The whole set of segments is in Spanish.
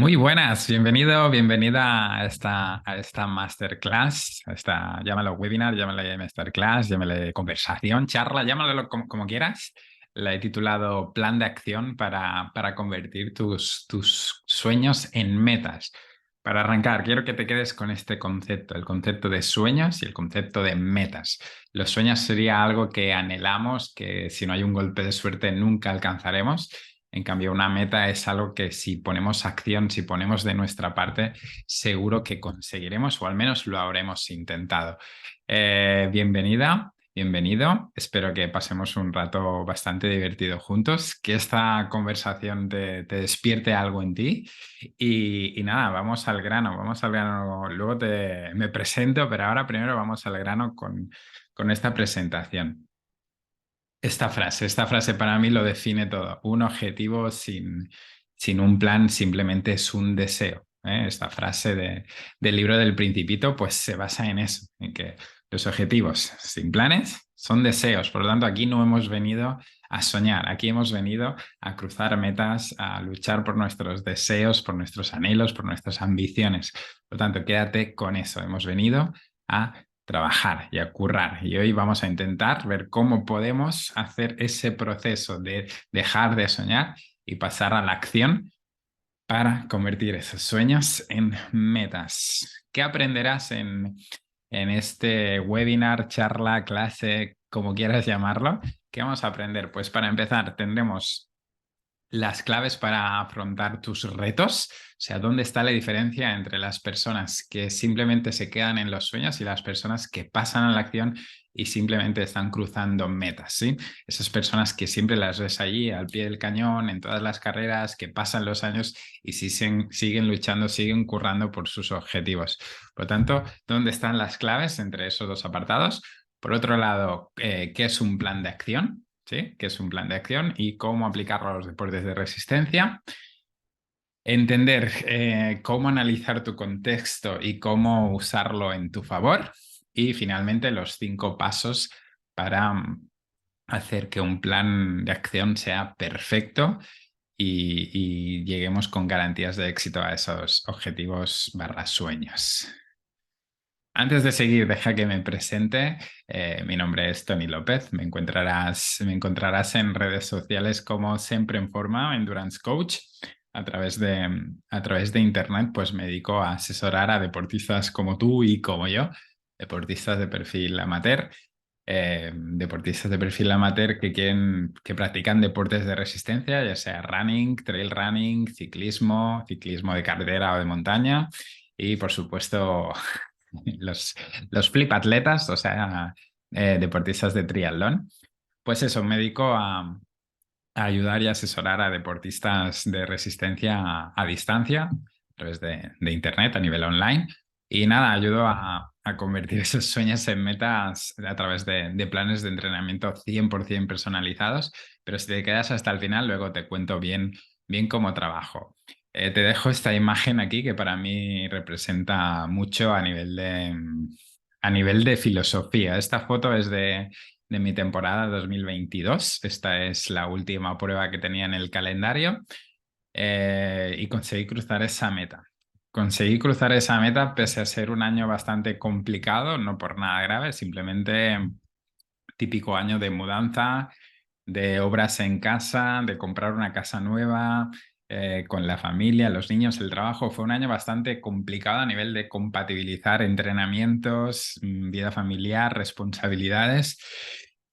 Muy buenas, bienvenido, bienvenida a esta masterclass, llámalo webinar, llámale masterclass, llámale conversación, charla, llámalo como quieras. La he titulado Plan de acción para convertir tus sueños en metas. Para arrancar, quiero que te quedes con este concepto, el concepto de sueños y el concepto de metas. Los sueños sería algo que anhelamos, que si no hay un golpe de suerte nunca alcanzaremos. En cambio, una meta es algo que si ponemos acción, si ponemos de nuestra parte, seguro que conseguiremos o al menos lo habremos intentado. Bienvenida, bienvenido. Espero que pasemos un rato bastante divertido juntos, que esta conversación te despierte algo en ti. Y nada, vamos al grano, vamos al grano. Luego me presento, pero ahora primero vamos al grano con esta presentación. Esta frase para mí lo define todo. Un objetivo sin un plan simplemente es un deseo. ¿Eh? Esta frase del libro del Principito pues se basa en eso, en que los objetivos sin planes son deseos. Por lo tanto, aquí no hemos venido a soñar, aquí hemos venido a cruzar metas, a luchar por nuestros deseos, por nuestros anhelos, por nuestras ambiciones. Por lo tanto, quédate con eso. Hemos venido a trabajar y a currar. Y hoy vamos a intentar ver cómo podemos hacer ese proceso de dejar de soñar y pasar a la acción para convertir esos sueños en metas. ¿Qué aprenderás en este webinar, charla, clase, como quieras llamarlo? ¿Qué vamos a aprender? Pues para empezar, tendremos las claves para afrontar tus retos, o sea, dónde está la diferencia entre las personas que simplemente se quedan en los sueños y las personas que pasan a la acción y simplemente están cruzando metas, ¿sí? Esas personas que siempre las ves allí al pie del cañón, en todas las carreras, que pasan los años y siguen luchando, siguen currando por sus objetivos. Por lo tanto, ¿dónde están las claves entre esos dos apartados? Por otro lado, ¿qué es un plan de acción? ¿Sí? ¿Qué es un plan de acción y cómo aplicarlo a los deportes de resistencia? Entender cómo analizar tu contexto y cómo usarlo en tu favor. Y finalmente, los 5 pasos para hacer que un plan de acción sea perfecto y lleguemos con garantías de éxito a esos objetivos barra sueños. Antes de seguir, deja que me presente. Mi nombre es Tony López. Me encontrarás en redes sociales como Siempre en Forma, Endurance Coach. A través de Internet, pues me dedico a asesorar a deportistas como tú y como yo, deportistas de perfil amateur, deportistas de perfil amateur que practican deportes de resistencia, ya sea running, trail running, ciclismo, ciclismo de carretera o de montaña. Y por supuesto, los, los flip atletas, o sea, deportistas de triatlón. Pues eso, me dedico a ayudar y asesorar a deportistas de resistencia a distancia, a través de Internet, a nivel online. Y nada, ayudo a convertir esos sueños en metas a través de planes de entrenamiento 100% personalizados. Pero si te quedas hasta el final, luego te cuento bien cómo trabajo. Te dejo esta imagen aquí que para mí representa mucho a nivel de filosofía. Esta foto es de mi temporada 2022. Esta es la última prueba que tenía en el calendario y conseguí cruzar esa meta. Conseguí cruzar esa meta pese a ser un año bastante complicado, no por nada grave, simplemente típico año de mudanza, de obras en casa, de comprar una casa nueva, con la familia, los niños, el trabajo. Fue un año bastante complicado a nivel de compatibilizar entrenamientos, vida familiar, responsabilidades.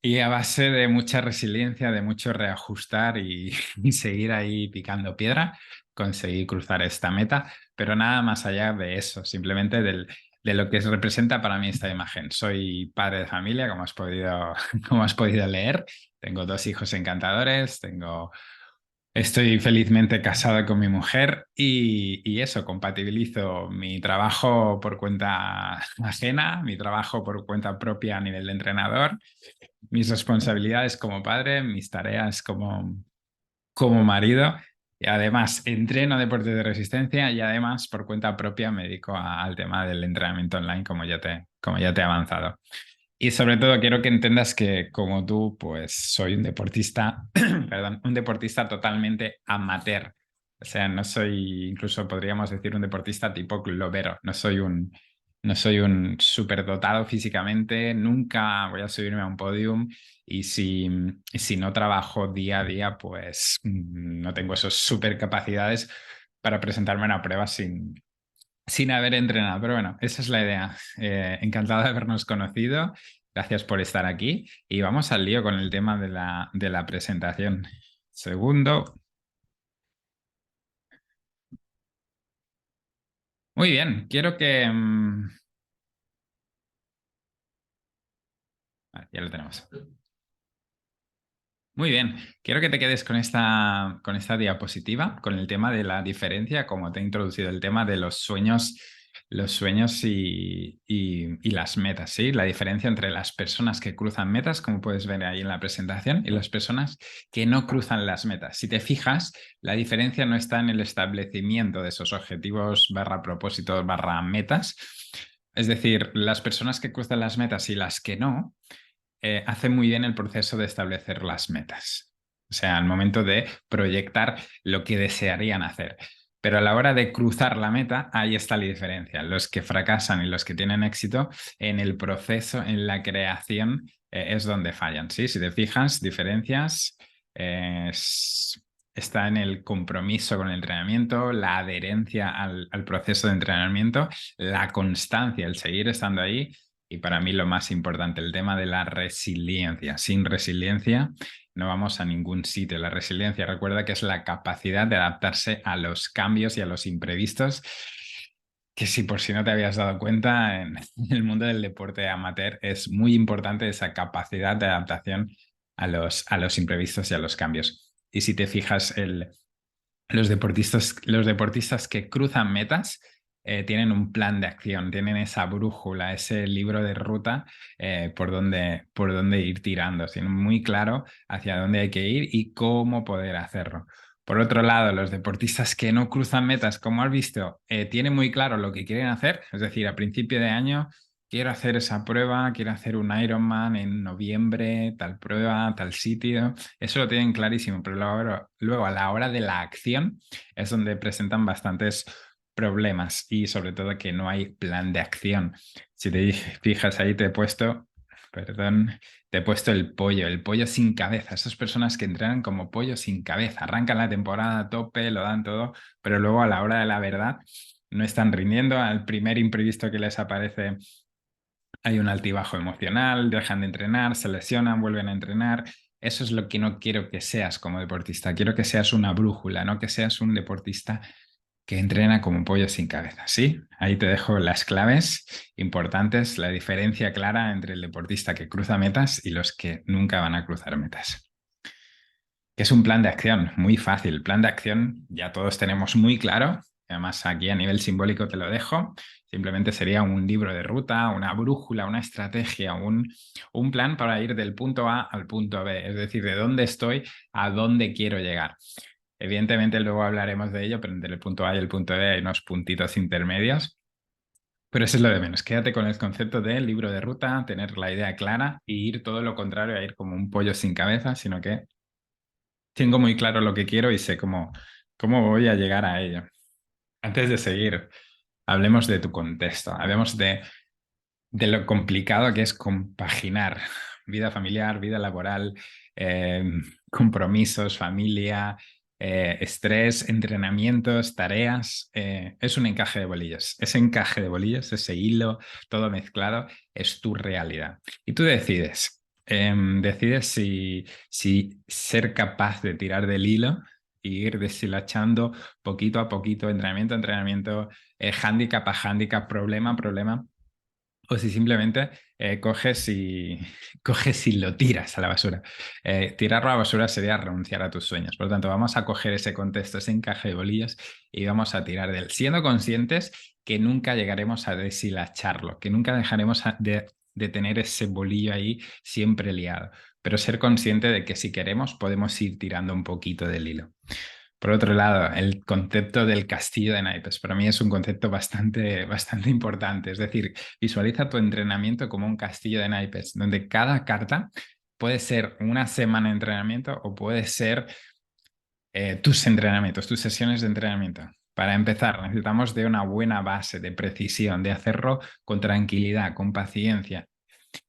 Y a base de mucha resiliencia, de mucho reajustar y seguir ahí picando piedra, conseguí cruzar esta meta, pero nada más allá de eso, simplemente de lo que representa para mí esta imagen. Soy padre de familia, como has podido leer. Tengo 2 hijos encantadores, estoy felizmente casado con mi mujer y eso, compatibilizo mi trabajo por cuenta ajena, mi trabajo por cuenta propia a nivel de entrenador, mis responsabilidades como padre, mis tareas como marido. Y además entreno deportes de resistencia y además por cuenta propia me dedico al tema del entrenamiento online como ya te he avanzado. Y sobre todo quiero que entendas que como tú, pues soy un deportista, perdón, un deportista totalmente amateur. O sea, no soy, incluso podríamos decir, un deportista tipo globero. No soy un superdotado físicamente, nunca voy a subirme a un podium y si no trabajo día a día, pues no tengo esas supercapacidades para presentarme a una prueba sin haber entrenado. Pero bueno, esa es la idea. Encantado de habernos conocido. Gracias por estar aquí y vamos al lío con el tema de la presentación. Segundo. Muy bien, quiero que... vale, ya lo tenemos. Muy bien, quiero que te quedes con esta diapositiva, con el tema de la diferencia, como te he introducido el tema de los sueños y las metas, ¿sí? La diferencia entre las personas que cruzan metas, como puedes ver ahí en la presentación, y las personas que no cruzan las metas. Si te fijas, la diferencia no está en el establecimiento de esos objetivos barra propósitos barra metas. Es decir, las personas que cruzan las metas y las que no hace muy bien el proceso de establecer las metas. O sea, al momento de proyectar lo que desearían hacer. Pero a la hora de cruzar la meta, ahí está la diferencia. Los que fracasan y los que tienen éxito en el proceso, en la creación, es donde fallan. ¿Sí? Si te fijas, diferencias está en el compromiso con el entrenamiento, la adherencia al proceso de entrenamiento, la constancia, el seguir estando ahí y para mí lo más importante, el tema de la resiliencia. Sin resiliencia no vamos a ningún sitio. La resiliencia, recuerda que es la capacidad de adaptarse a los cambios y a los imprevistos, que si por si no te habías dado cuenta, en el mundo del deporte amateur es muy importante esa capacidad de adaptación a los imprevistos y a los cambios. Y si te fijas, los deportistas que cruzan metas tienen un plan de acción, tienen esa brújula, ese libro de ruta por dónde ir tirando, tienen muy claro hacia dónde hay que ir y cómo poder hacerlo. Por otro lado, los deportistas que no cruzan metas, como has visto, tienen muy claro lo que quieren hacer, es decir, a principio de año quiero hacer esa prueba, quiero hacer un Ironman en noviembre, tal prueba, tal sitio. Eso lo tienen clarísimo, pero luego a la hora de la acción es donde presentan bastantes problemas y sobre todo que no hay plan de acción. Si te fijas ahí te he puesto, perdón, te he puesto el pollo sin cabeza. Esas personas que entrenan como pollo sin cabeza, arrancan la temporada a tope, lo dan todo, pero luego a la hora de la verdad no están rindiendo. Al primer imprevisto que les aparece hay un altibajo emocional, dejan de entrenar, se lesionan, vuelven a entrenar. Eso es lo que no quiero que seas como deportista. Quiero que seas una brújula, no que seas un deportista que entrena como un pollo sin cabeza. ¿Sí? Ahí te dejo las claves importantes, la diferencia clara entre el deportista que cruza metas y los que nunca van a cruzar metas. ¿Qué es un plan de acción? Muy fácil. Plan de acción ya todos tenemos muy claro. Además, aquí a nivel simbólico te lo dejo. Simplemente sería un libro de ruta, una brújula, una estrategia, un plan para ir del punto A al punto B. Es decir, de dónde estoy a dónde quiero llegar. Evidentemente, luego hablaremos de ello, pero entre el punto A y el punto B hay unos puntitos intermedios. Pero eso es lo de menos. Quédate con el concepto del libro de ruta, tener la idea clara y ir todo lo contrario a ir como un pollo sin cabeza, sino que tengo muy claro lo que quiero y sé cómo voy a llegar a ello. Antes de seguir, hablemos de tu contexto, hablemos de lo complicado que es compaginar vida familiar, vida laboral, eh, compromisos, familia, estrés, entrenamientos, tareas. Es un encaje de bolillos. Ese encaje de bolillos, ese hilo, todo mezclado, es tu realidad. Y tú decides. Decides si ser capaz de tirar del hilo e ir deshilachando poquito a poquito, entrenamiento a entrenamiento, hándicap a hándicap, problema a problema, o si simplemente coges y, coges y lo tiras a la basura. Tirarlo a la basura sería renunciar a tus sueños. Por lo tanto, vamos a coger ese contexto, ese encaje de bolillos y vamos a tirar de él, siendo conscientes que nunca llegaremos a deshilacharlo, que nunca dejaremos de tener ese bolillo ahí siempre liado. Pero ser consciente de que si queremos podemos ir tirando un poquito del hilo. Por otro lado, el concepto del castillo de naipes para mí es un concepto bastante importante. Es decir, visualiza tu entrenamiento como un castillo de naipes, donde cada carta puede ser una semana de entrenamiento o puede ser tus entrenamientos, tus sesiones de entrenamiento. Para empezar, necesitamos de una buena base de precisión, de hacerlo con tranquilidad, con paciencia.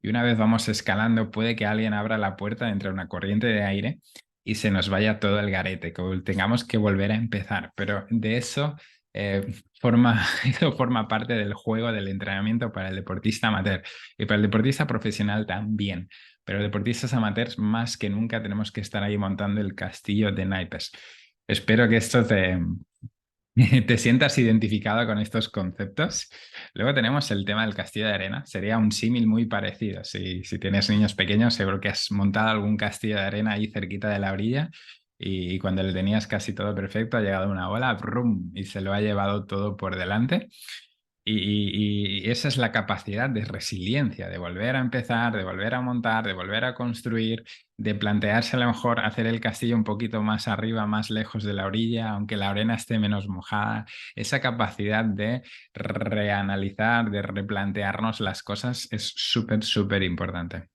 Y una vez vamos escalando, puede que alguien abra la puerta entre una corriente de aire y se nos vaya todo el garete, que tengamos que volver a empezar. Pero de eso eso forma parte del juego del entrenamiento para el deportista amateur y para el deportista profesional también. Pero deportistas amateurs más que nunca tenemos que estar ahí montando el castillo de naipes. Espero que esto te sientas identificado con estos conceptos. Luego tenemos el tema del castillo de arena. Sería un símil muy parecido. Si tienes niños pequeños, seguro que has montado algún castillo de arena ahí cerquita de la orilla y cuando le tenías casi todo perfecto, ha llegado una ola, ¡brum! Y se lo ha llevado todo por delante. Y esa es la capacidad de resiliencia, de volver a empezar, de volver a montar, de volver a construir, de plantearse a lo mejor hacer el castillo un poquito más arriba, más lejos de la orilla, aunque la arena esté menos mojada. Esa capacidad de reanalizar, de replantearnos las cosas es súper, súper importante.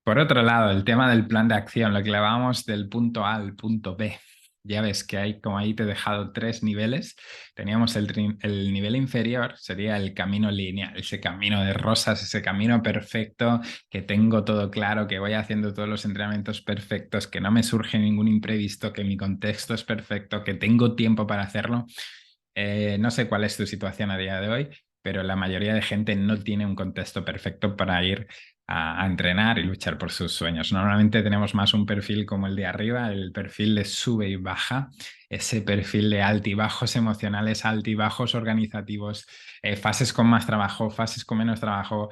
Por otro lado, el tema del plan de acción, lo que hablábamos del punto A al punto B. Ya ves que hay, como ahí te he dejado 3 niveles. Teníamos el nivel inferior, sería el camino lineal, ese camino de rosas, ese camino perfecto, que tengo todo claro, que voy haciendo todos los entrenamientos perfectos, que no me surge ningún imprevisto, que mi contexto es perfecto, que tengo tiempo para hacerlo. No sé cuál es tu situación a día de hoy, pero la mayoría de gente no tiene un contexto perfecto para ir a entrenar y luchar por sus sueños. Normalmente tenemos más un perfil como el de arriba, el perfil de sube y baja, ese perfil de altibajos emocionales, altibajos organizativos, fases con más trabajo, fases con menos trabajo,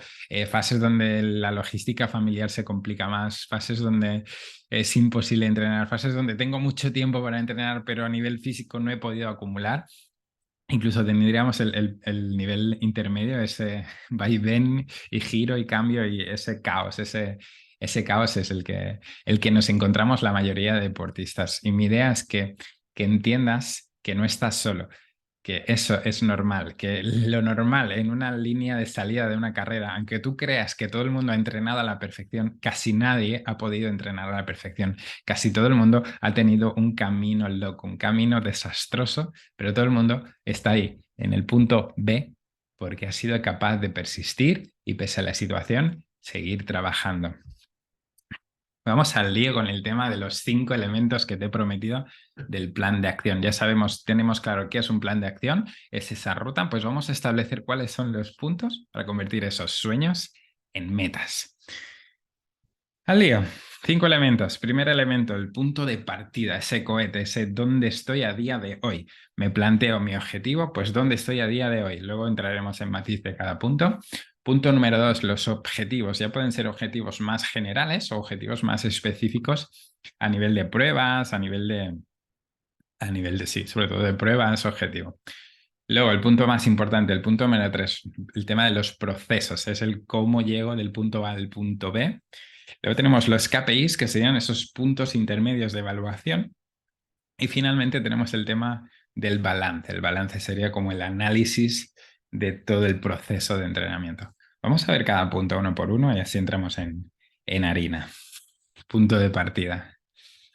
fases donde la logística familiar se complica más, fases donde es imposible entrenar, fases donde tengo mucho tiempo para entrenar, pero a nivel físico no he podido acumular. Incluso tendríamos el nivel intermedio, ese vaivén y giro y cambio y ese caos, ese caos es el que nos encontramos la mayoría de deportistas. Y mi idea es que entiendas que no estás solo, que eso es normal, que lo normal en una línea de salida de una carrera, aunque tú creas que todo el mundo ha entrenado a la perfección, casi nadie ha podido entrenar a la perfección. Casi todo el mundo ha tenido un camino loco, un camino desastroso, pero todo el mundo está ahí, en el punto B, porque ha sido capaz de persistir y pese a la situación, seguir trabajando. Vamos al lío con el tema de los 5 elementos que te he prometido del plan de acción. Ya sabemos, tenemos claro qué es un plan de acción, es esa ruta, pues vamos a establecer cuáles son los puntos para convertir esos sueños en metas. Al lío. 5 elementos. Primer elemento, el punto de partida, ese cohete, ese dónde estoy a día de hoy. Me planteo mi objetivo, pues dónde estoy a día de hoy. Luego entraremos en matiz de cada punto. Punto número 2, los objetivos. Ya pueden ser objetivos más generales o objetivos más específicos a nivel de pruebas, sí, sobre todo de pruebas, objetivo. Luego, el punto más importante, el punto número 3, el tema de los procesos, es el cómo llego del punto A al punto B. Luego tenemos los KPIs, que serían esos puntos intermedios de evaluación. Y finalmente tenemos el tema del balance. El balance sería como el análisis de todo el proceso de entrenamiento. Vamos a ver cada punto uno por uno y así entramos en harina. Punto de partida.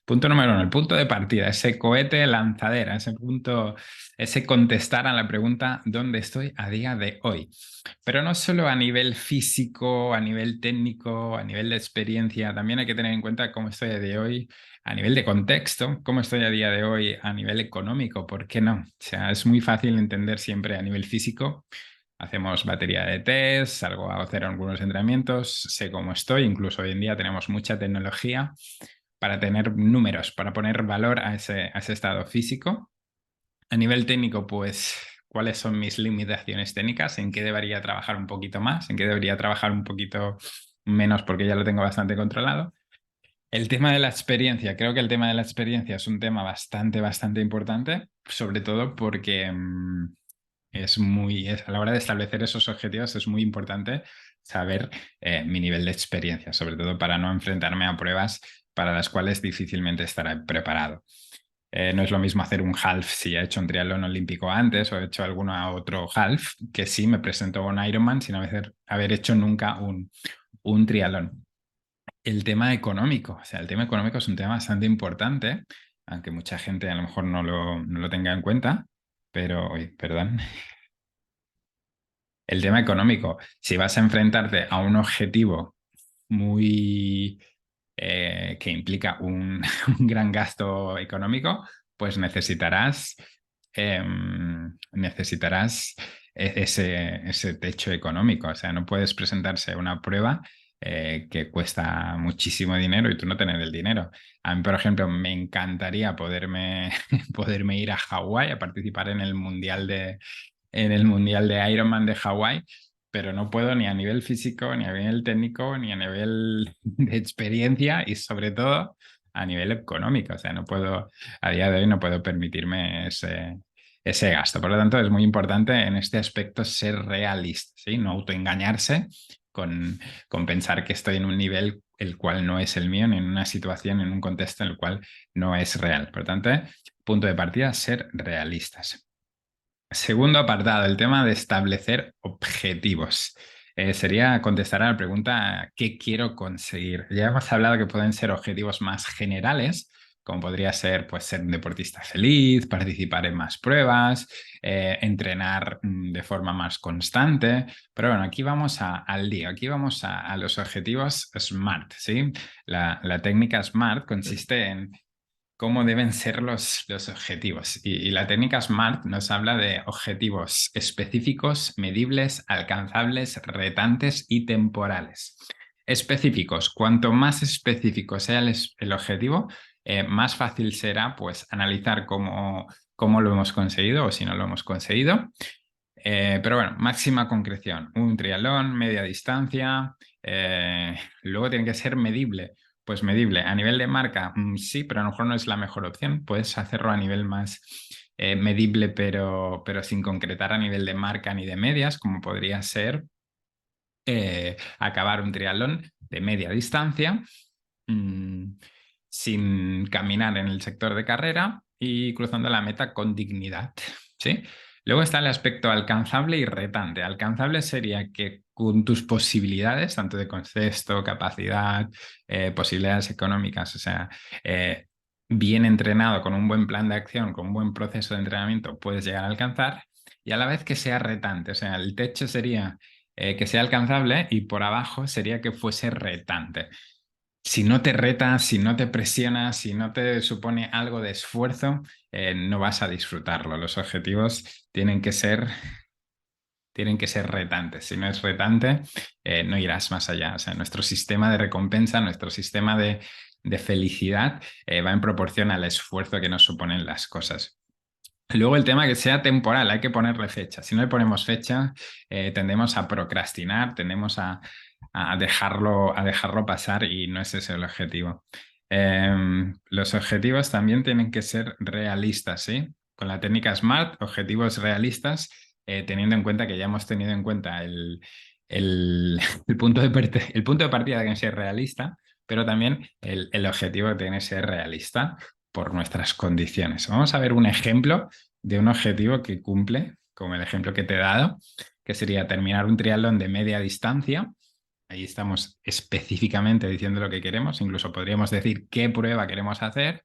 Punto número 1, el punto de partida, ese cohete lanzadera, ese punto, ese contestar a la pregunta ¿dónde estoy a día de hoy? Pero no solo a nivel físico, a nivel técnico, a nivel de experiencia, también hay que tener en cuenta cómo estoy a día de hoy a nivel de contexto, cómo estoy a día de hoy a nivel económico, ¿por qué no? O sea, es muy fácil entender siempre a nivel físico. Hacemos batería de test, salgo a hacer algunos entrenamientos, sé cómo estoy, incluso hoy en día tenemos mucha tecnología para tener números, para poner valor a ese estado físico. A nivel técnico, pues, ¿cuáles son mis limitaciones técnicas? ¿En qué debería trabajar un poquito más? ¿En qué debería trabajar un poquito menos porque ya lo tengo bastante controlado? El tema de la experiencia, creo que el tema de la experiencia es un tema bastante, bastante importante, sobre todo porque a la hora de establecer esos objetivos es muy importante saber mi nivel de experiencia, sobre todo para no enfrentarme a pruebas para las cuales difícilmente estaré preparado. No es lo mismo hacer un half si he hecho un triatlón olímpico antes o he hecho alguno otro half, que si me presento a un Ironman sin haber hecho nunca un triatlón. el tema económico. O sea, el tema económico es un tema bastante importante, aunque mucha gente a lo mejor no lo tenga en cuenta, pero, uy, perdón. El tema económico, si vas a enfrentarte a un objetivo muy que implica un gran gasto económico, pues necesitarás ese techo económico. O sea, no puedes presentarse a una prueba que cuesta muchísimo dinero y tú no tener el dinero. A mí, por ejemplo, me encantaría poderme ir a Hawái a participar en el Mundial de Ironman de Hawái, pero no puedo ni a nivel físico, ni a nivel técnico, ni a nivel de experiencia y sobre todo a nivel económico. O sea, a día de hoy no puedo permitirme ese gasto. Por lo tanto, es muy importante en este aspecto ser realista, ¿sí? No autoengañarse con pensar que estoy en un nivel el cual no es el mío, ni en una situación, en un contexto en el cual no es real. Por lo tanto, punto de partida, ser realistas. Segundo apartado, el tema de establecer objetivos. Sería contestar a la pregunta ¿qué quiero conseguir? Ya hemos hablado que pueden ser objetivos más generales, como podría ser, pues, ser un deportista feliz, participar en más pruebas, entrenar de forma más constante. Pero bueno, aquí vamos al día, aquí vamos a los objetivos SMART, ¿sí? La técnica SMART consiste en cómo deben ser los objetivos. Y la técnica SMART nos habla de objetivos específicos, medibles, alcanzables, retantes y temporales. Específicos. Cuanto más específico sea el objetivo, más fácil será, pues, analizar cómo lo hemos conseguido o si no lo hemos conseguido. Pero bueno, máxima concreción, un triatlón, media distancia, luego tiene que ser medible. Pues medible, a nivel de marca, sí, pero a lo mejor no es la mejor opción. Puedes hacerlo a nivel más medible, pero sin concretar a nivel de marca ni de medias, como podría ser acabar un triatlón de media distancia, mm, sin caminar en el sector de carrera y cruzando la meta con dignidad, ¿sí? Luego está el aspecto alcanzable y retante. Alcanzable sería que con tus posibilidades, tanto de contexto, capacidad, posibilidades económicas, o sea, bien entrenado, con un buen plan de acción, con un buen proceso de entrenamiento, puedes llegar a alcanzar, y a la vez que sea retante, o sea, el techo sería que sea alcanzable y por abajo sería que fuese retante. Si no te reta, si no te presiona, si no te supone algo de esfuerzo, no vas a disfrutarlo. Los objetivos tienen que ser retantes. Si no es retante, no irás más allá. O sea, nuestro sistema de recompensa, nuestro sistema de felicidad va en proporción al esfuerzo que nos suponen las cosas. Luego el tema que sea temporal, hay que ponerle fecha. Si no le ponemos fecha, tendemos a procrastinar, tendemos a dejarlo pasar y no es ese el objetivo. Los objetivos también tienen que ser realistas, ¿sí? Con la técnica SMART, objetivos realistas, teniendo en cuenta que ya hemos tenido en cuenta el, el punto de partida tiene que ser realista, pero también el objetivo tiene que ser realista por nuestras condiciones. Vamos a ver un ejemplo de un objetivo que cumple, como el ejemplo que te he dado, que sería terminar un triatlón de media distancia. Ahí estamos específicamente diciendo lo que queremos, incluso podríamos decir qué prueba queremos hacer,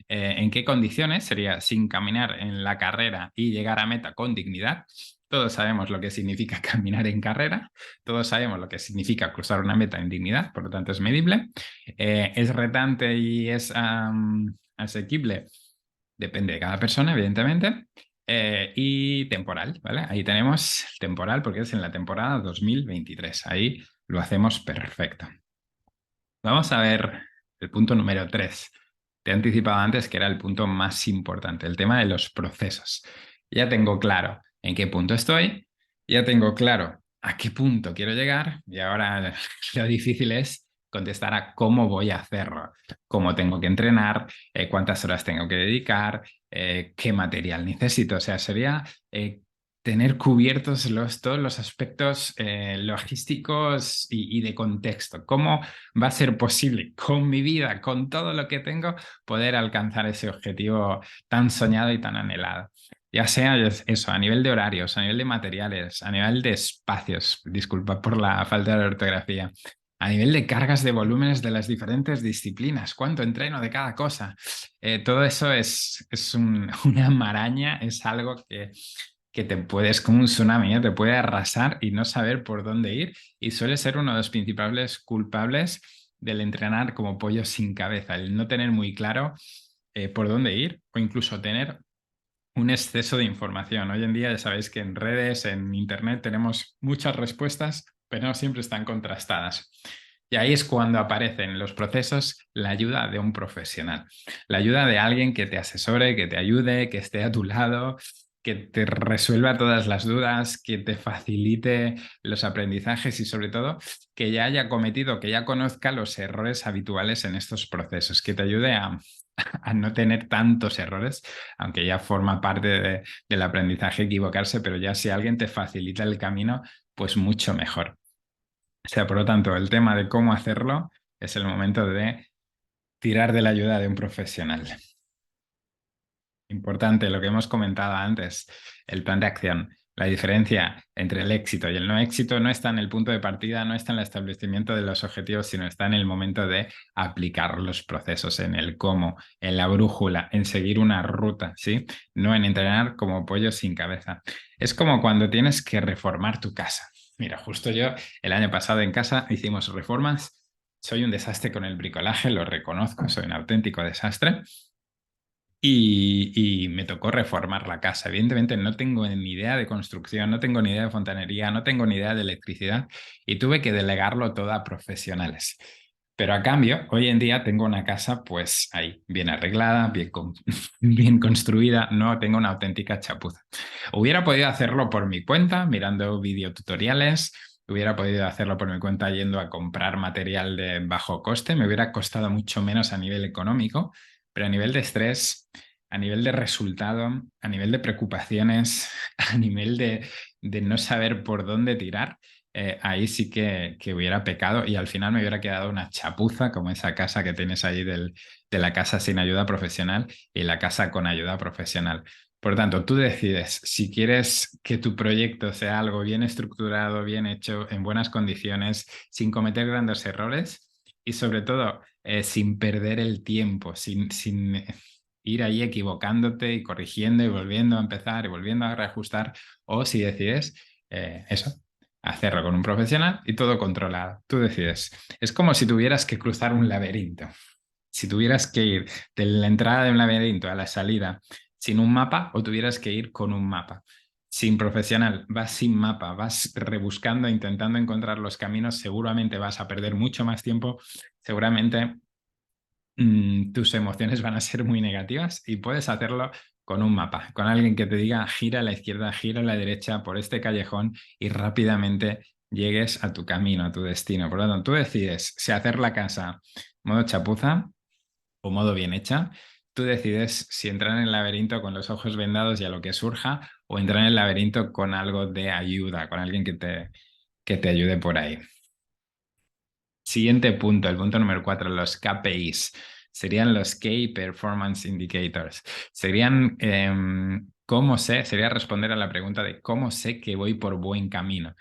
en qué condiciones, sería sin caminar en la carrera y llegar a meta con dignidad. Todos sabemos lo que significa caminar en carrera, todos sabemos lo que significa cruzar una meta en dignidad, por lo tanto es medible. ¿Es retante y es asequible? Depende de cada persona, evidentemente. Y temporal, ¿vale? Ahí tenemos temporal porque es en la temporada 2023. Ahí lo hacemos perfecto. Vamos a ver el punto número 3. Te he anticipado antes que era el punto más importante, el tema de los procesos. Ya tengo claro en qué punto estoy, ya tengo claro a qué punto quiero llegar y ahora lo difícil es contestar a cómo voy a hacerlo, cómo tengo que entrenar, cuántas horas tengo que dedicar, qué material necesito. O sea, sería tener cubiertos todos los aspectos logísticos y de contexto. ¿Cómo va a ser posible con mi vida, con todo lo que tengo, poder alcanzar ese objetivo tan soñado y tan anhelado? Ya sea eso, a nivel de horarios, a nivel de materiales, a nivel de espacios, disculpa por la falta de ortografía, a nivel de cargas de volúmenes de las diferentes disciplinas, cuánto entreno de cada cosa. Todo eso es una maraña, es algo que te puedes, como un tsunami, te puede arrasar y no saber por dónde ir. Y suele ser uno de los principales culpables del entrenar como pollo sin cabeza, el no tener muy claro por dónde ir o incluso tener un exceso de información. Hoy en día ya sabéis que en redes, en internet tenemos muchas respuestas, pero no siempre están contrastadas. Y ahí es cuando aparecen en los procesos la ayuda de un profesional, la ayuda de alguien que te asesore, que te ayude, que esté a tu lado, que te resuelva todas las dudas, que te facilite los aprendizajes y sobre todo que ya haya cometido, que ya conozca los errores habituales en estos procesos, que te ayude a no tener tantos errores, aunque ya forma parte del aprendizaje equivocarse, pero ya si alguien te facilita el camino, pues mucho mejor. O sea, por lo tanto, el tema de cómo hacerlo es el momento de tirar de la ayuda de un profesional. Importante lo que hemos comentado antes, el plan de acción. La diferencia entre el éxito y el no éxito no está en el punto de partida, no está en el establecimiento de los objetivos, sino está en el momento de aplicar los procesos, en el cómo, en la brújula, en seguir una ruta, ¿sí? No en entrenar como pollo sin cabeza. Es como cuando tienes que reformar tu casa. Mira, justo yo el año pasado en casa hicimos reformas. Soy un desastre con el bricolaje, lo reconozco, soy un auténtico desastre. Y me tocó reformar la casa. Evidentemente no tengo ni idea de construcción, no tengo ni idea de fontanería, no tengo ni idea de electricidad y tuve que delegarlo todo a profesionales. Pero a cambio, hoy en día tengo una casa pues ahí, bien arreglada, bien construida, no tengo una auténtica chapuza. Hubiera podido hacerlo por mi cuenta, mirando videotutoriales, hubiera podido hacerlo por mi cuenta yendo a comprar material de bajo coste, me hubiera costado mucho menos a nivel económico, pero a nivel de estrés, a nivel de resultado, a nivel de preocupaciones, a nivel de no saber por dónde tirar, ahí sí que hubiera pecado y al final me hubiera quedado una chapuza como esa casa que tienes ahí de la casa sin ayuda profesional y la casa con ayuda profesional. Por tanto, tú decides si quieres que tu proyecto sea algo bien estructurado, bien hecho, en buenas condiciones, sin cometer grandes errores y sobre todo sin perder el tiempo, sin ir ahí equivocándote y corrigiendo y volviendo a empezar y volviendo a reajustar, o si decides eso, hacerlo con un profesional y todo controlado. Tú decides. Es como si tuvieras que cruzar un laberinto. Si tuvieras que ir de la entrada de un laberinto a la salida sin un mapa o tuvieras que ir con un mapa. Sin profesional, vas sin mapa, vas rebuscando, intentando encontrar los caminos, seguramente vas a perder mucho más tiempo, seguramente tus emociones van a ser muy negativas y puedes hacerlo con un mapa, con alguien que te diga gira a la izquierda, gira a la derecha por este callejón y rápidamente llegues a tu camino, a tu destino. Por lo tanto, tú decides si hacer la casa modo chapuza o modo bien hecha. Tú decides si entrar en el laberinto con los ojos vendados y a lo que surja o entrar en el laberinto con algo de ayuda, con alguien que te ayude por ahí. Siguiente punto, el punto número 4, los KPIs. Serían los Key Performance Indicators. Serían, ¿cómo sé? Sería responder a la pregunta de ¿cómo sé que voy por buen camino?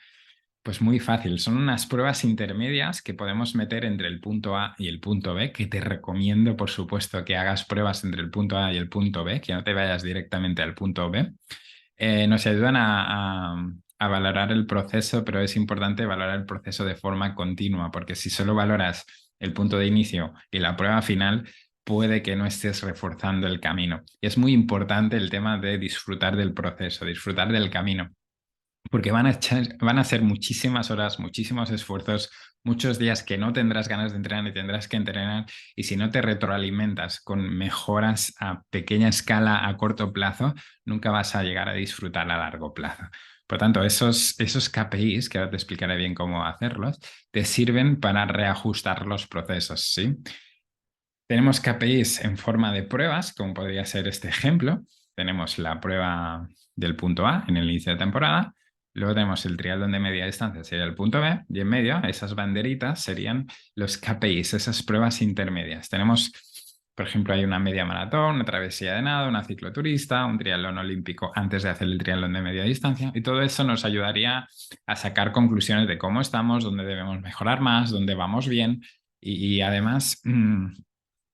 Pues muy fácil, son unas pruebas intermedias que podemos meter entre el punto A y el punto B, que te recomiendo, por supuesto, que hagas pruebas entre el punto A y el punto B, que no te vayas directamente al punto B. Nos ayudan a valorar el proceso, pero es importante valorar el proceso de forma continua, porque si solo valoras el punto de inicio y la prueba final, puede que no estés reforzando el camino. Y es muy importante el tema de disfrutar del proceso, disfrutar del camino, porque van a ser muchísimas horas, muchísimos esfuerzos, muchos días que no tendrás ganas de entrenar y tendrás que entrenar. Y si no te retroalimentas con mejoras a pequeña escala, a corto plazo, nunca vas a llegar a disfrutar a largo plazo. Por tanto, esos KPIs, que ahora te explicaré bien cómo hacerlos, te sirven para reajustar los procesos, ¿sí? Tenemos KPIs en forma de pruebas, como podría ser este ejemplo. Tenemos la prueba del punto A en el inicio de temporada. Luego tenemos el triatlón de media distancia, sería el punto B. Y en medio, esas banderitas serían los KPIs, esas pruebas intermedias. Tenemos Por ejemplo, hay una media maratón, una travesía de nado, una cicloturista, un triatlón olímpico antes de hacer el triatlón de media distancia. Y todo eso nos ayudaría a sacar conclusiones de cómo estamos, dónde debemos mejorar más, dónde vamos bien. Y además,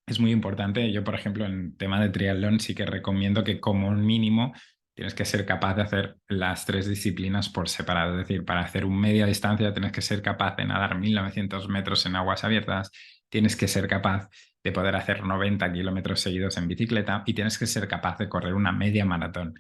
es muy importante. Yo, por ejemplo, en tema de triatlón sí que recomiendo que como un mínimo tienes que ser capaz de hacer las tres disciplinas por separado. Es decir, para hacer un media distancia tienes que ser capaz de nadar 1900 metros en aguas abiertas, tienes que ser capaz de poder hacer 90 kilómetros seguidos en bicicleta y tienes que ser capaz de correr una media maratón.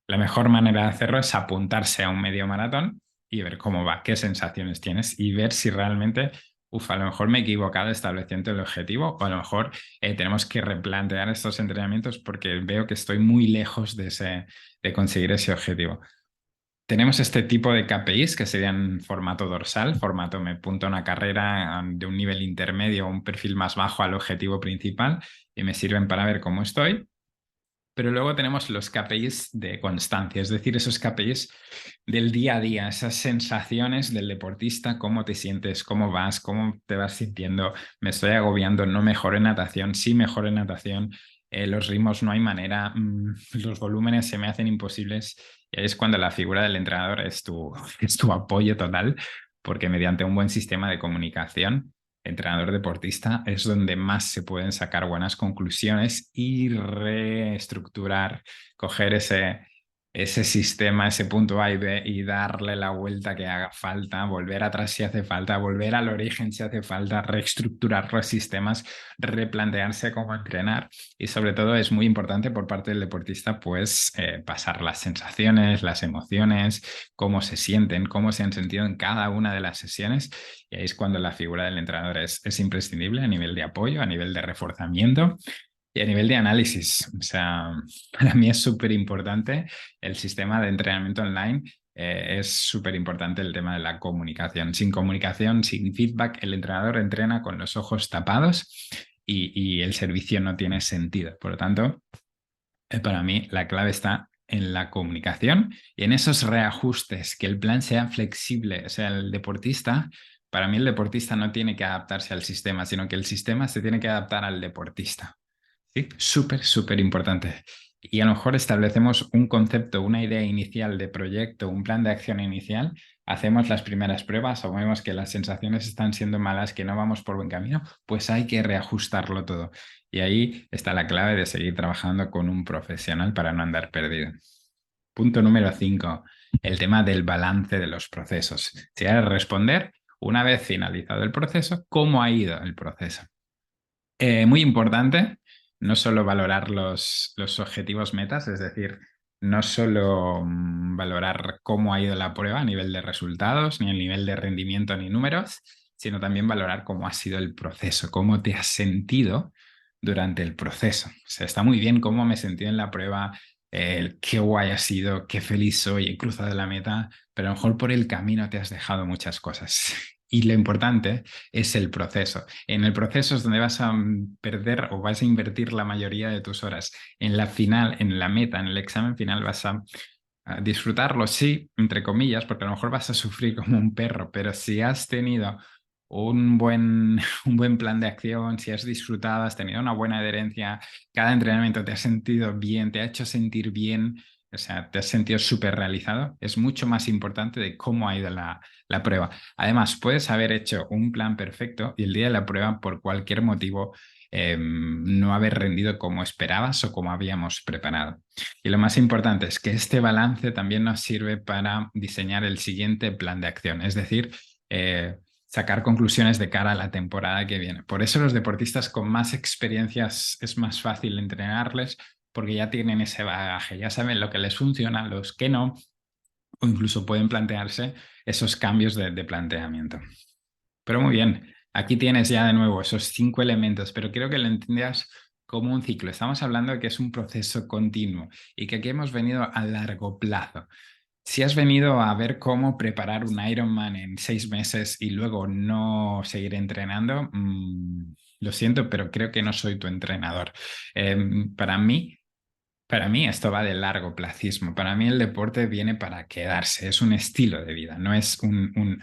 La mejor manera de hacerlo es apuntarse a un medio maratón y ver cómo va, qué sensaciones tienes y ver si realmente, a lo mejor me he equivocado estableciendo el objetivo o a lo mejor tenemos que replantear estos entrenamientos porque veo que estoy muy lejos de conseguir ese objetivo. Tenemos este tipo de KPIs que serían formato dorsal, formato me punto una carrera de un nivel intermedio o un perfil más bajo al objetivo principal y me sirven para ver cómo estoy. Pero luego tenemos los KPIs de constancia, es decir, esos KPIs del día a día, esas sensaciones del deportista, cómo te sientes, cómo vas, cómo te vas sintiendo, me estoy agobiando, no mejoro en natación, sí mejoro en natación, los ritmos no hay manera, los volúmenes se me hacen imposibles. Y ahí es cuando la figura del entrenador es tu apoyo total, porque mediante un buen sistema de comunicación entrenador deportista es donde más se pueden sacar buenas conclusiones y reestructurar, coger ese sistema, ese punto A y B y darle la vuelta que haga falta, volver atrás si hace falta, volver al origen si hace falta, reestructurar los sistemas, replantearse cómo entrenar y sobre todo es muy importante por parte del deportista pues pasar las sensaciones, las emociones, cómo se sienten, cómo se han sentido en cada una de las sesiones y ahí es cuando la figura del entrenador es imprescindible a nivel de apoyo, a nivel de reforzamiento y a nivel de análisis. O sea, para mí es súper importante el sistema de entrenamiento online. Es súper importante el tema de la comunicación, sin feedback, el entrenador entrena con los ojos tapados y el servicio no tiene sentido. Por lo tanto, para mí la clave está en la comunicación y en esos reajustes, que el plan sea flexible. O sea, el deportista, para mí el deportista no tiene que adaptarse al sistema, sino que el sistema se tiene que adaptar al deportista. Sí, súper, súper importante. Y a lo mejor establecemos un concepto, una idea inicial de proyecto, un plan de acción inicial, hacemos las primeras pruebas o vemos que las sensaciones están siendo malas, que no vamos por buen camino, pues hay que reajustarlo todo. Y ahí está la clave de seguir trabajando con un profesional para no andar perdido. Punto número 5, el tema del balance de los procesos. Si hay que responder, una vez finalizado el proceso, ¿cómo ha ido el proceso? Muy importante, no solo valorar los objetivos metas, es decir, no solo valorar cómo ha ido la prueba a nivel de resultados, ni el nivel de rendimiento, ni números, sino también valorar cómo ha sido el proceso, cómo te has sentido durante el proceso. O sea, está muy bien cómo me sentí en la prueba, qué guay ha sido, qué feliz soy, he cruzado la meta, pero a lo mejor por el camino te has dejado muchas cosas. Y lo importante es el proceso. En el proceso es donde vas a perder o vas a invertir la mayoría de tus horas. En la final, en la meta, en el examen final vas a disfrutarlo, sí, entre comillas, porque a lo mejor vas a sufrir como un perro, pero si has tenido un buen plan de acción, si has disfrutado, has tenido una buena adherencia, cada entrenamiento te has sentido bien, te ha hecho sentir bien, o sea, te has sentido súper realizado, es mucho más importante de cómo ha ido la prueba. Además, puedes haber hecho un plan perfecto y el día de la prueba, por cualquier motivo, no haber rendido como esperabas o como habíamos preparado. Y lo más importante es que este balance también nos sirve para diseñar el siguiente plan de acción, es decir, sacar conclusiones de cara a la temporada que viene. Por eso los deportistas con más experiencias es más fácil entrenarles porque ya tienen ese bagaje, ya saben lo que les funciona, los que no, o incluso pueden plantearse esos cambios de planteamiento. Pero muy bien, aquí tienes ya de nuevo esos 5 elementos, pero quiero que lo entiendas como un ciclo. Estamos hablando de que es un proceso continuo y que aquí hemos venido a largo plazo. Si has venido a ver cómo preparar un Ironman en 6 meses y luego no seguir entrenando, lo siento, pero creo que no soy tu entrenador. Para mí, Para mí esto va de largo placismo. Para mí el deporte viene para quedarse. Es un estilo de vida, no es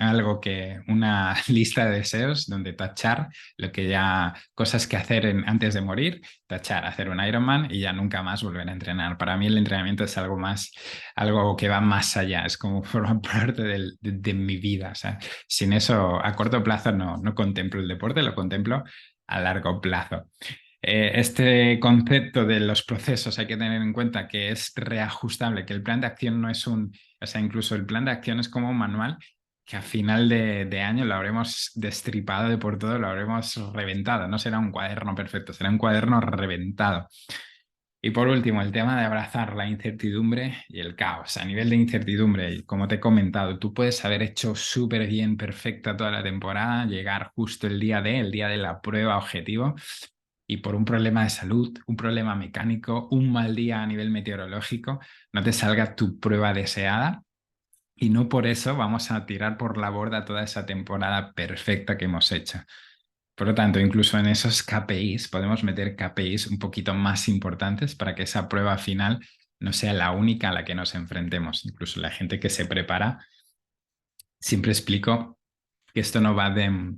algo que una lista de deseos donde tachar lo que ya cosas que hacer antes de morir, tachar, hacer un Ironman y ya nunca más volver a entrenar. Para mí el entrenamiento es algo más, algo que va más allá. Es como forma parte de mi vida. O sea, sin eso a corto plazo no contemplo el deporte, lo contemplo a largo plazo. Este concepto de los procesos hay que tener en cuenta que es reajustable, que el plan de acción no es o sea, incluso el plan de acción es como un manual que a final de año lo habremos destripado de por todo, lo habremos reventado. No será un cuaderno perfecto, será un cuaderno reventado. Y por último, el tema de abrazar la incertidumbre y el caos. A nivel de incertidumbre, como te he comentado, tú puedes haber hecho súper bien, perfecta toda la temporada, llegar justo el día de la prueba objetivo, y por un problema de salud, un problema mecánico, un mal día a nivel meteorológico, no te salga tu prueba deseada. Y no por eso vamos a tirar por la borda toda esa temporada perfecta que hemos hecho. Por lo tanto, incluso en esos KPIs podemos meter KPIs un poquito más importantes para que esa prueba final no sea la única a la que nos enfrentemos. Incluso la gente que se prepara, siempre explico que esto no va de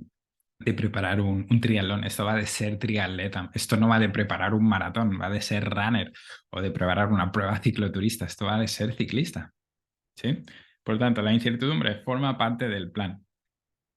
preparar un triatlón, esto va de ser triatleta, esto no va de preparar un maratón, va de ser runner o de preparar una prueba cicloturista, esto va de ser ciclista, ¿sí? Por lo tanto, la incertidumbre forma parte del plan.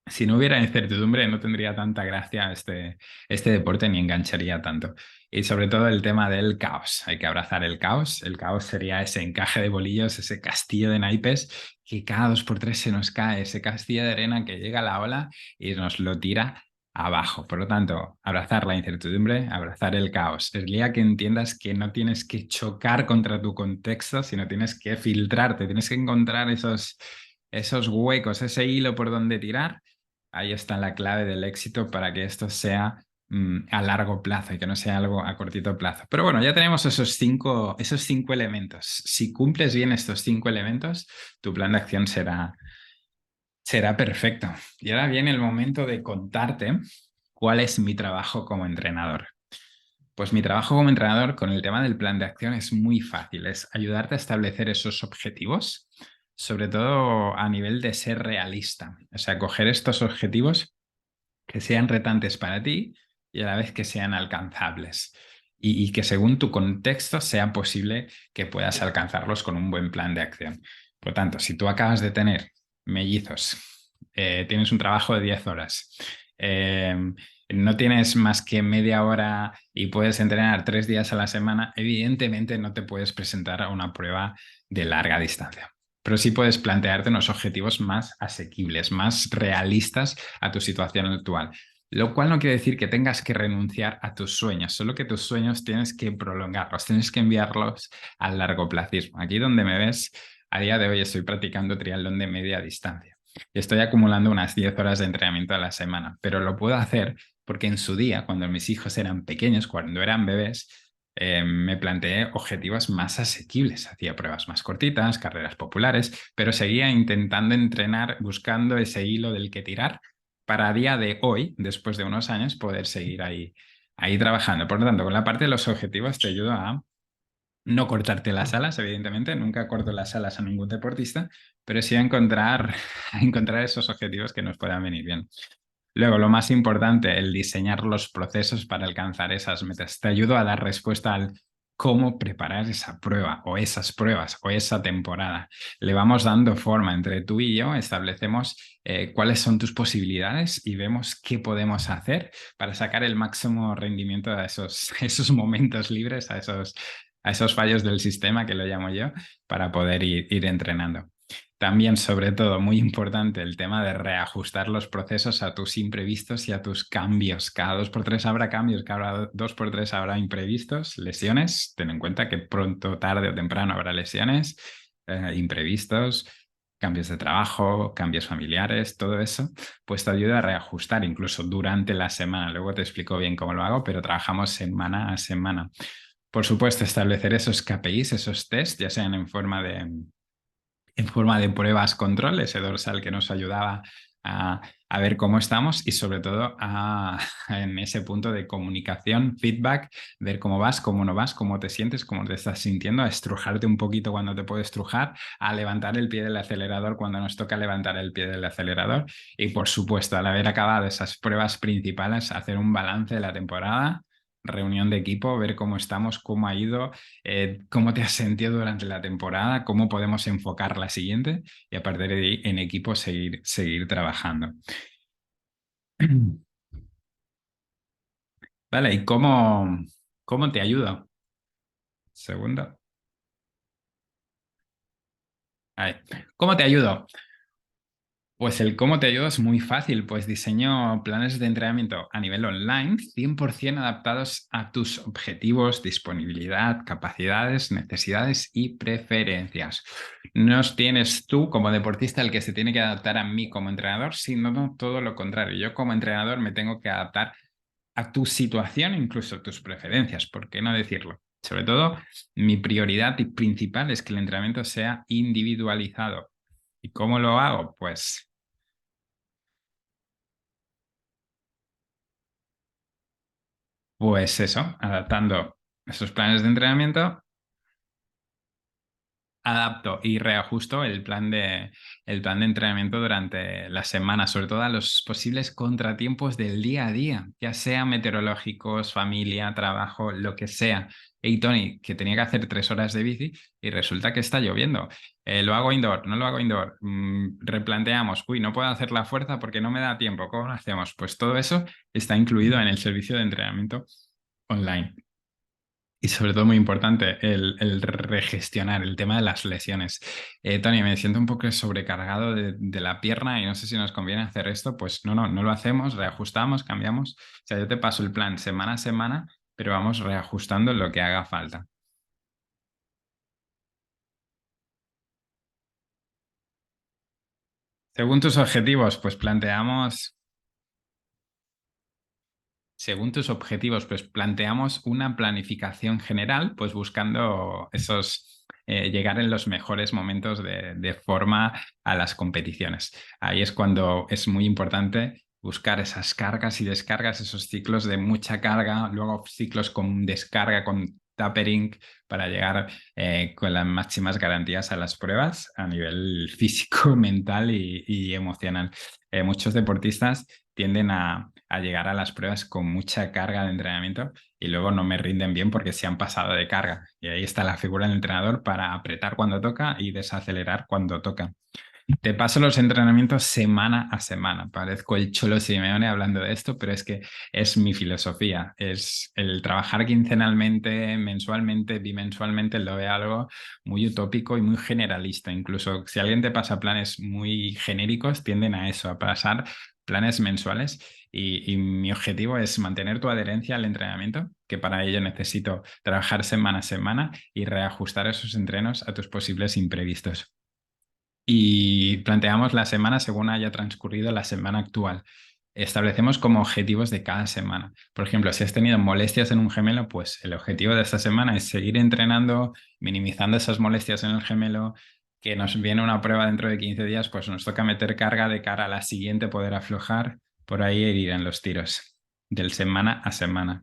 Si no hubiera incertidumbre, no tendría tanta gracia este deporte ni engancharía tanto. Y sobre todo el tema del caos. Hay que abrazar el caos. El caos sería ese encaje de bolillos, ese castillo de naipes que cada 2 por 3 se nos cae, ese castillo de arena que llega a la ola y nos lo tira abajo. Por lo tanto, abrazar la incertidumbre, abrazar el caos. El día que entiendas que no tienes que chocar contra tu contexto, sino tienes que filtrarte, tienes que encontrar esos huecos, ese hilo por donde tirar. Ahí está la clave del éxito para que esto sea a largo plazo y que no sea algo a cortito plazo. Pero bueno, ya tenemos esos cinco elementos. Si cumples bien estos 5 elementos, tu plan de acción será perfecto. Y ahora viene el momento de contarte cuál es mi trabajo como entrenador. Pues mi trabajo como entrenador con el tema del plan de acción es muy fácil, es ayudarte a establecer esos objetivos, sobre todo a nivel de ser realista, o sea, coger estos objetivos que sean retantes para ti y a la vez que sean alcanzables y que según tu contexto sea posible que puedas alcanzarlos con un buen plan de acción. Por lo tanto, si tú acabas de tener mellizos, tienes un trabajo de 10 horas, eh, no tienes más que media hora y puedes entrenar 3 días a la semana, evidentemente no te puedes presentar a una prueba de larga distancia. Pero sí puedes plantearte unos objetivos más asequibles, más realistas a tu situación actual. Lo cual no quiere decir que tengas que renunciar a tus sueños, solo que tus sueños tienes que prolongarlos, tienes que enviarlos a largo placismo. Aquí donde me ves, a día de hoy estoy practicando triatlón de media distancia. Y estoy acumulando unas 10 horas de entrenamiento a la semana, pero lo puedo hacer porque en su día, cuando mis hijos eran pequeños, cuando eran bebés, me planteé objetivos más asequibles. Hacía pruebas más cortitas, carreras populares, pero seguía intentando entrenar, buscando ese hilo del que tirar para a día de hoy, después de unos años, poder seguir ahí trabajando. Por lo tanto, con la parte de los objetivos te ayudo a no cortarte las alas, evidentemente, nunca corto las alas a ningún deportista, pero sí a encontrar esos objetivos que nos puedan venir bien. Luego, lo más importante, el diseñar los procesos para alcanzar esas metas. Te ayudo a dar respuesta al cómo preparar esa prueba o esas pruebas o esa temporada. Le vamos dando forma entre tú y yo, establecemos cuáles son tus posibilidades y vemos qué podemos hacer para sacar el máximo rendimiento a esos momentos libres, a esos fallos del sistema, que lo llamo yo, para poder ir entrenando. También, sobre todo, muy importante el tema de reajustar los procesos a tus imprevistos y a tus cambios. Cada 2 por 3 habrá cambios, cada 2 por 3 habrá imprevistos, lesiones. Ten en cuenta que pronto, tarde o temprano habrá lesiones, imprevistos, cambios de trabajo, cambios familiares, todo eso, pues te ayuda a reajustar incluso durante la semana. Luego te explico bien cómo lo hago, pero trabajamos semana a semana. Por supuesto, establecer esos KPIs, esos tests, ya sean en forma de pruebas control, ese dorsal que nos ayudaba a ver cómo estamos y sobre todo en ese punto de comunicación, feedback, ver cómo vas, cómo no vas, cómo te sientes, cómo te estás sintiendo, a estrujarte un poquito cuando te puedes estrujar, a levantar el pie del acelerador cuando nos toca levantar el pie del acelerador y por supuesto al haber acabado esas pruebas principales, hacer un balance de la temporada. Reunión de equipo, ver cómo estamos, cómo ha ido, cómo te has sentido durante la temporada, cómo podemos enfocar la siguiente y a partir de ahí en equipo seguir trabajando. Vale, ¿y cómo te ayudo? Segundo. Ahí. ¿Cómo te ayudo? Pues el cómo te ayudo es muy fácil, pues diseño planes de entrenamiento a nivel online 100% adaptados a tus objetivos, disponibilidad, capacidades, necesidades y preferencias. No tienes tú como deportista el que se tiene que adaptar a mí como entrenador, sino todo lo contrario. Yo como entrenador me tengo que adaptar a tu situación, incluso a tus preferencias, ¿por qué no decirlo? Sobre todo, mi prioridad y principal es que el entrenamiento sea individualizado. ¿Y cómo lo hago? Pues eso, adaptando esos planes de entrenamiento, adapto y reajusto el plan de entrenamiento durante la semana, sobre todo a los posibles contratiempos del día a día, ya sea meteorológicos, familia, trabajo, lo que sea. Hey, Tony, que tenía que hacer 3 horas de bici y resulta que está lloviendo. ¿Lo hago indoor? ¿No lo hago indoor? Replanteamos, uy, no puedo hacer la fuerza porque no me da tiempo. ¿Cómo lo hacemos? Pues todo eso está incluido en el servicio de entrenamiento online. Y sobre todo muy importante, el regestionar el tema de las lesiones. Tony, me siento un poco sobrecargado de la pierna y no sé si nos conviene hacer esto. Pues no lo hacemos, reajustamos, cambiamos. O sea, yo te paso el plan semana a semana, pero vamos reajustando lo que haga falta. Según tus objetivos, pues planteamos Según tus objetivos, pues planteamos una planificación general, pues buscando llegar en los mejores momentos de forma a las competiciones. Ahí es cuando es muy importante buscar esas cargas y descargas, esos ciclos de mucha carga, luego ciclos con descarga, con tapering, para llegar con las máximas garantías a las pruebas a nivel físico, mental y emocional. Muchos deportistas tienden a llegar a las pruebas con mucha carga de entrenamiento y luego no me rinden bien porque se han pasado de carga. Y ahí está la figura del entrenador para apretar cuando toca y desacelerar cuando toca. Te paso los entrenamientos semana a semana. Parezco el Cholo Simeone hablando de esto, pero es que es mi filosofía. Es el trabajar quincenalmente, mensualmente, bimensualmente, lo veo algo muy utópico y muy generalista. Incluso si alguien te pasa planes muy genéricos, tienden a eso, a pasar planes mensuales. Y mi objetivo es mantener tu adherencia al entrenamiento, que para ello necesito trabajar semana a semana y reajustar esos entrenos a tus posibles imprevistos y planteamos la semana según haya transcurrido la semana actual. Establecemos como objetivos de cada semana. Por ejemplo, si has tenido molestias en un gemelo, pues el objetivo de esta semana es seguir entrenando, minimizando esas molestias en el gemelo, que nos viene una prueba dentro de 15 días, pues nos toca meter carga de cara a la siguiente, poder aflojar, por ahí e ir en los tiros, del semana a semana.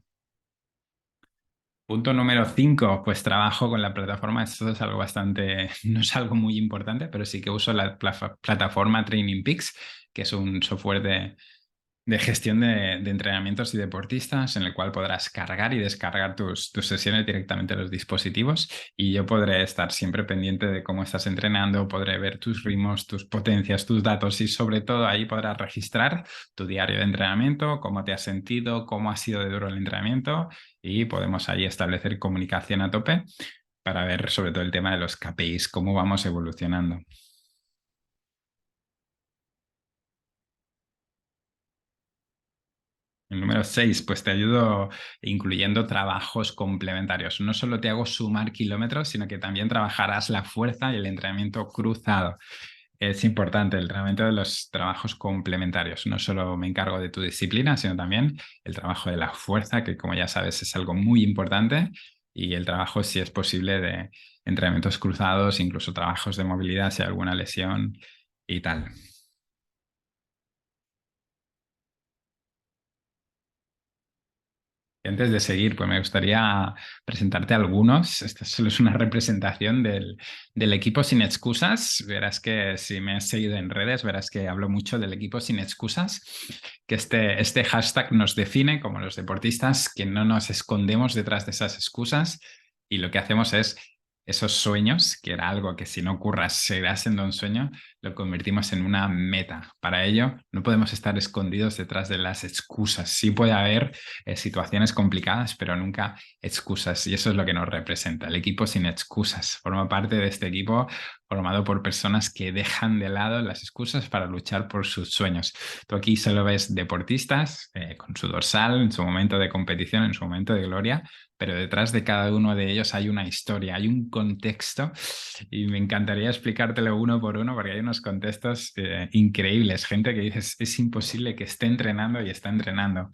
Punto número 5, pues trabajo con la plataforma. Esto es algo bastante, no es algo muy importante, pero sí que uso la plataforma Training Peaks, que es un software de gestión de entrenamientos y deportistas en el cual podrás cargar y descargar tus sesiones directamente a los dispositivos y yo podré estar siempre pendiente de cómo estás entrenando, podré ver tus ritmos, tus potencias, tus datos y sobre todo ahí podrás registrar tu diario de entrenamiento, cómo te has sentido, cómo ha sido de duro el entrenamiento y podemos ahí establecer comunicación a tope para ver sobre todo el tema de los KPIs, cómo vamos evolucionando. El número 6, pues te ayudo incluyendo trabajos complementarios. No solo te hago sumar kilómetros, sino que también trabajarás la fuerza y el entrenamiento cruzado. Es importante el entrenamiento de los trabajos complementarios. No solo me encargo de tu disciplina, sino también el trabajo de la fuerza, que como ya sabes es algo muy importante, y el trabajo, si es posible, de entrenamientos cruzados, incluso trabajos de movilidad si hay alguna lesión y tal. Y antes de seguir, pues me gustaría presentarte algunos. Esta solo es una representación del equipo sin excusas. Verás que si me has seguido en redes, verás que hablo mucho del equipo sin excusas, que este hashtag nos define como los deportistas, que no nos escondemos detrás de esas excusas y lo que hacemos es esos sueños, que era algo que si no ocurra seguirá siendo un sueño, lo convertimos en una meta. Para ello, no podemos estar escondidos detrás de las excusas. Sí puede haber situaciones complicadas, pero nunca excusas. Y eso es lo que nos representa. El equipo sin excusas. Forma parte de este equipo formado por personas que dejan de lado las excusas para luchar por sus sueños. Tú aquí solo ves deportistas con su dorsal, en su momento de competición, en su momento de gloria, pero detrás de cada uno de ellos hay una historia, hay un contexto y me encantaría explicártelo uno por uno porque hay unos contextos increíbles. Gente que dices, es imposible que esté entrenando y está entrenando.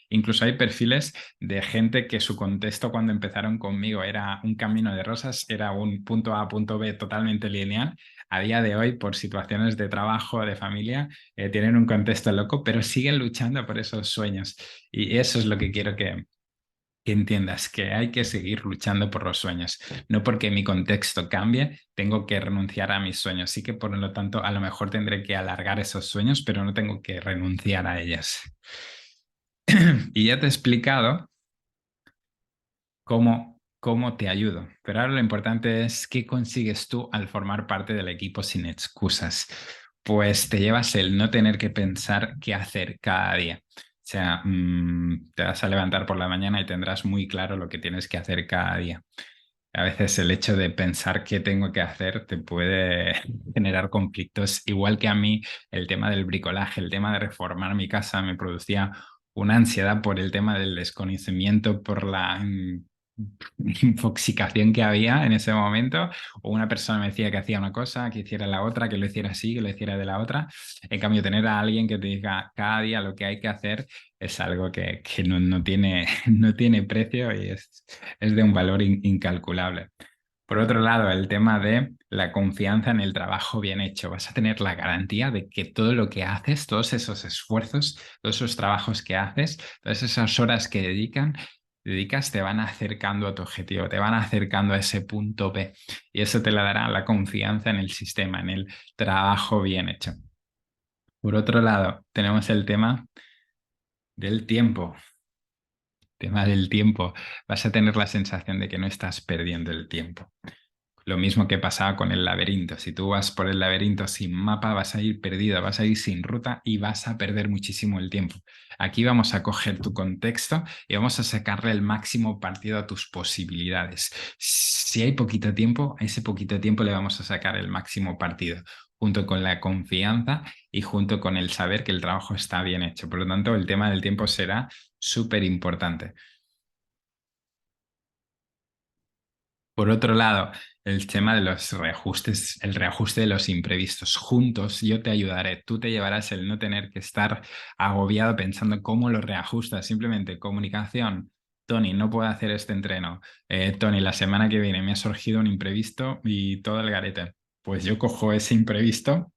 Incluso hay perfiles de gente que su contexto cuando empezaron conmigo era un camino de rosas, era un punto A, punto B totalmente lineal. A día de hoy, por situaciones de trabajo, de familia, tienen un contexto loco, pero siguen luchando por esos sueños. Y eso es lo que quiero que entiendas, que hay que seguir luchando por los sueños. No porque mi contexto cambie, tengo que renunciar a mis sueños. Sí que por lo tanto, a lo mejor tendré que alargar esos sueños, pero no tengo que renunciar a ellos. Y ya te he explicado cómo te ayudo. Pero ahora lo importante es qué consigues tú al formar parte del equipo sin excusas. Pues te llevas el no tener que pensar qué hacer cada día. O sea, te vas a levantar por la mañana y tendrás muy claro lo que tienes que hacer cada día. A veces el hecho de pensar qué tengo que hacer te puede generar conflictos, igual que a mí el tema del bricolaje, el tema de reformar mi casa me producía una ansiedad por el tema del desconocimiento, por la infoxicación que había en ese momento, o una persona me decía que hacía una cosa, que hiciera la otra, que lo hiciera así, que lo hiciera de la otra. En cambio, tener a alguien que te diga cada día lo que hay que hacer es algo que no tiene, no tiene precio y es de un valor incalculable. Por otro lado, el tema de la confianza en el trabajo bien hecho. Vas a tener la garantía de que todo lo que haces, todos esos esfuerzos, todos esos trabajos que haces, todas esas horas que dedicas, te van acercando a tu objetivo, te van acercando a ese punto B. Y eso te la dará la confianza en el sistema, en el trabajo bien hecho. Por otro lado, tenemos el tema del tiempo. Tema del tiempo. Vas a tener la sensación de que no estás perdiendo el tiempo. Lo mismo que pasaba con el laberinto. Si tú vas por el laberinto sin mapa, vas a ir perdido, vas a ir sin ruta y vas a perder muchísimo el tiempo. Aquí vamos a coger tu contexto y vamos a sacarle el máximo partido a tus posibilidades. Si hay poquito tiempo, a ese poquito tiempo le vamos a sacar el máximo partido, junto con la confianza y junto con el saber que el trabajo está bien hecho. Por lo tanto, el tema del tiempo será súper importante. Por otro lado, el tema de los reajustes, el reajuste de los imprevistos. Juntos yo te ayudaré, tú te llevarás el no tener que estar agobiado pensando cómo lo reajustas. Simplemente comunicación. Tony, no puedo hacer este entreno. Tony, la semana que viene me ha surgido un imprevisto y todo el garete. Pues yo cojo ese imprevisto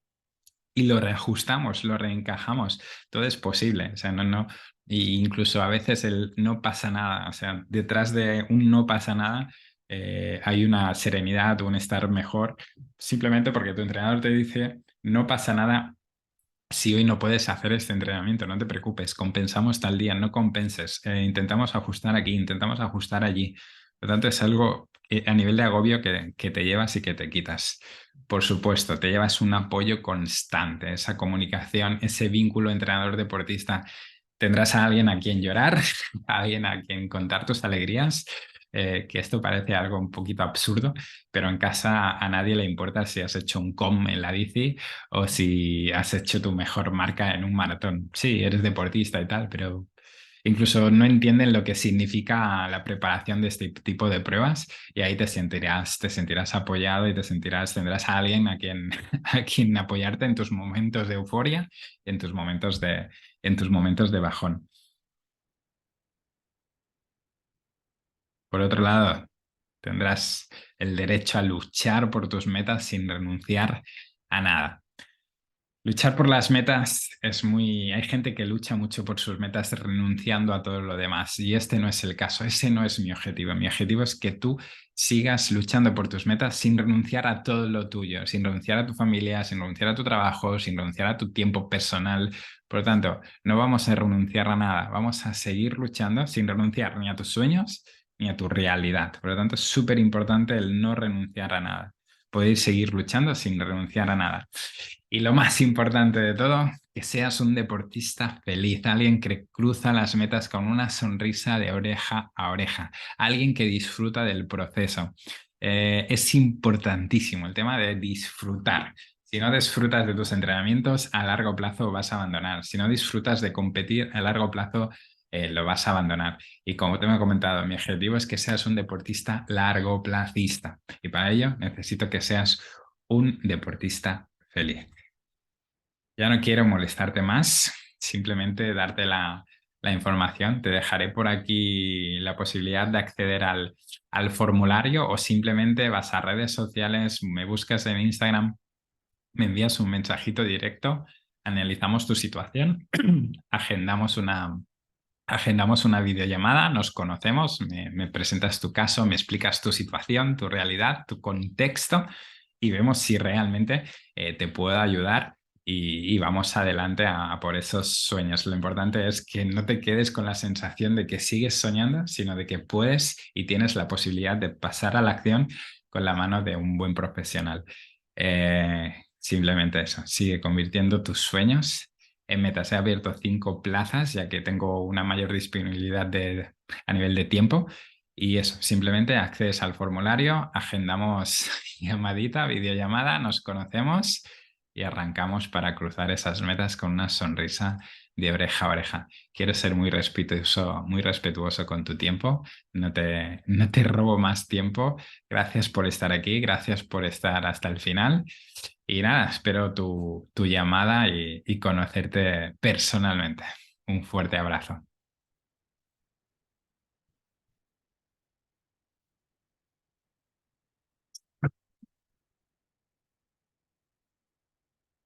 y lo reajustamos, lo reencajamos. Todo es posible. O sea, no. Y incluso a veces el no pasa nada. O sea, detrás de un no pasa nada hay una serenidad, un estar mejor, simplemente porque tu entrenador te dice, no pasa nada. Si hoy no puedes hacer este entrenamiento, no te preocupes, compensamos tal día, no compenses, intentamos ajustar aquí, intentamos ajustar allí. Por lo tanto, es algo a nivel de agobio que te llevas y que te quitas. Por supuesto, te llevas un apoyo constante, esa comunicación, ese vínculo entrenador-deportista. Tendrás a alguien a quien llorar, a alguien a quien contar tus alegrías, que esto parece algo un poquito absurdo, pero en casa a nadie le importa si has hecho un com en la bici o si has hecho tu mejor marca en un maratón. Sí, eres deportista y tal, pero incluso no entienden lo que significa la preparación de este tipo de pruebas y ahí te sentirás apoyado y tendrás a alguien a quien apoyarte en tus momentos de euforia y en tus momentos de bajón. Por otro lado, tendrás el derecho a luchar por tus metas sin renunciar a nada. Luchar por las metas es muy... Hay gente que lucha mucho por sus metas renunciando a todo lo demás y este no es el caso, ese no es mi objetivo. Mi objetivo es que tú sigas luchando por tus metas sin renunciar a todo lo tuyo, sin renunciar a tu familia, sin renunciar a tu trabajo, sin renunciar a tu tiempo personal. Por lo tanto, no vamos a renunciar a nada, vamos a seguir luchando sin renunciar ni a tus sueños ni a tu realidad. Por lo tanto, es súper importante el no renunciar a nada. Podéis seguir luchando sin renunciar a nada. Y lo más importante de todo, que seas un deportista feliz, alguien que cruza las metas con una sonrisa de oreja a oreja, alguien que disfruta del proceso. Es importantísimo el tema de disfrutar. Si no disfrutas de tus entrenamientos, a largo plazo vas a abandonar. Si no disfrutas de competir, a largo plazo lo vas a abandonar. Y como te he comentado, mi objetivo es que seas un deportista largoplacista. Y para ello necesito que seas un deportista feliz. Ya no quiero molestarte más, simplemente darte la información. Te dejaré por aquí la posibilidad de acceder al formulario o simplemente vas a redes sociales, me buscas en Instagram, me envías un mensajito directo, analizamos tu situación, agendamos una videollamada, nos conocemos, me presentas tu caso, me explicas tu situación, tu realidad, tu contexto y vemos si realmente te puedo ayudar y vamos adelante a por esos sueños. Lo importante es que no te quedes con la sensación de que sigues soñando, sino de que puedes y tienes la posibilidad de pasar a la acción con la mano de un buen profesional. Simplemente eso, sigue convirtiendo tus sueños en metas. He abierto 5 plazas, ya que tengo una mayor disponibilidad a nivel de tiempo. Y eso, simplemente accedes al formulario, agendamos llamadita, videollamada, nos conocemos y arrancamos para cruzar esas metas con una sonrisa de oreja a oreja. Quiero ser muy respetuoso con tu tiempo. No te robo más tiempo. Gracias por estar aquí, gracias por estar hasta el final. Y nada, espero tu llamada y conocerte personalmente. Un fuerte abrazo.